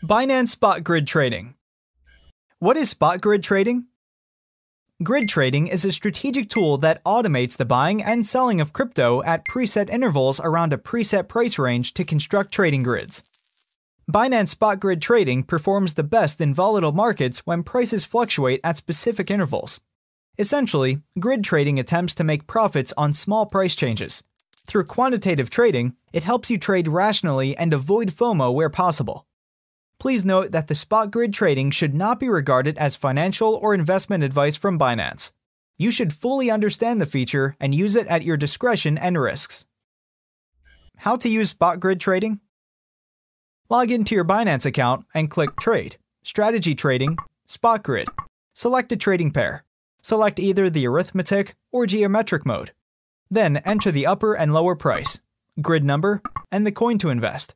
Binance Spot Grid Trading. What is spot grid trading? Grid trading is a strategic tool that automates the buying and selling of crypto at preset intervals around a preset price range to construct trading grids. Binance Spot Grid Trading performs the best in volatile markets when prices fluctuate at specific intervals. Essentially, grid trading attempts to make profits on small price changes. Through quantitative trading, it helps you trade rationally and avoid FOMO where possible. Please note that the spot grid trading should not be regarded as financial or investment advice from Binance. You should fully understand the feature and use it at your discretion and risks. How to use spot grid trading? Log into your Binance account and click Trade, Strategy Trading, Spot Grid. Select a trading pair. Select either the arithmetic or geometric mode. Then enter the upper and lower price, grid number, and the coin to invest.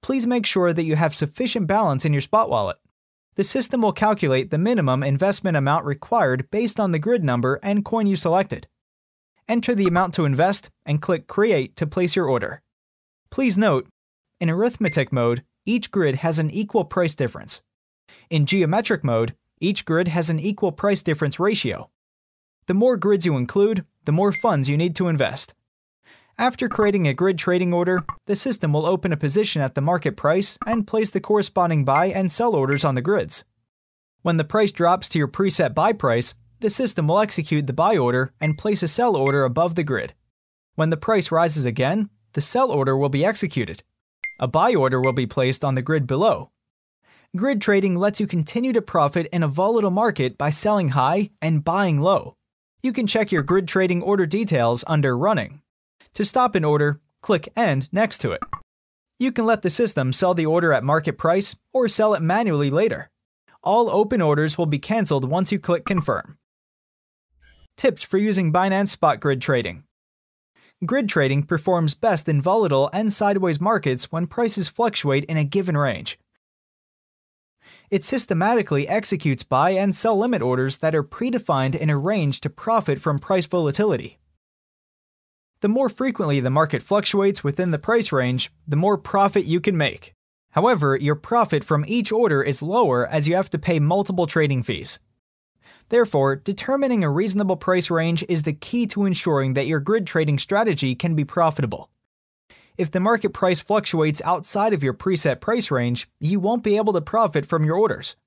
Please make sure that you have sufficient balance in your spot wallet. The system will calculate the minimum investment amount required based on the grid number and coin you selected. Enter the amount to invest and click Create to place your order. Please note, in arithmetic mode, each grid has an equal price difference. In geometric mode, each grid has an equal price difference ratio. The more grids you include, the more funds you need to invest. After creating a grid trading order, the system will open a position at the market price and place the corresponding buy and sell orders on the grids. When the price drops to your preset buy price, the system will execute the buy order and place a sell order above the grid. When the price rises again, the sell order will be executed. A buy order will be placed on the grid below. Grid trading lets you continue to profit in a volatile market by selling high and buying low. You can check your grid trading order details under Running. To stop an order, click End next to it. You can let the system sell the order at market price or sell it manually later. All open orders will be cancelled once you click Confirm. Tips for using Binance Spot Grid Trading. Grid trading performs best in volatile and sideways markets when prices fluctuate in a given range. It systematically executes buy and sell limit orders that are predefined in a range to profit from price volatility. The more frequently the market fluctuates within the price range, the more profit you can make. However, your profit from each order is lower as you have to pay multiple trading fees. Therefore, determining a reasonable price range is the key to ensuring that your grid trading strategy can be profitable. If the market price fluctuates outside of your preset price range, you won't be able to profit from your orders.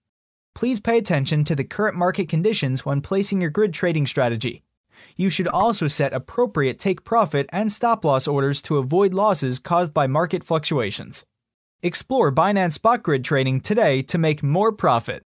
Please pay attention to the current market conditions when placing your grid trading strategy. You should also set appropriate take profit and stop loss orders to avoid losses caused by market fluctuations. Explore Binance Spot Grid Trading today to make more profit.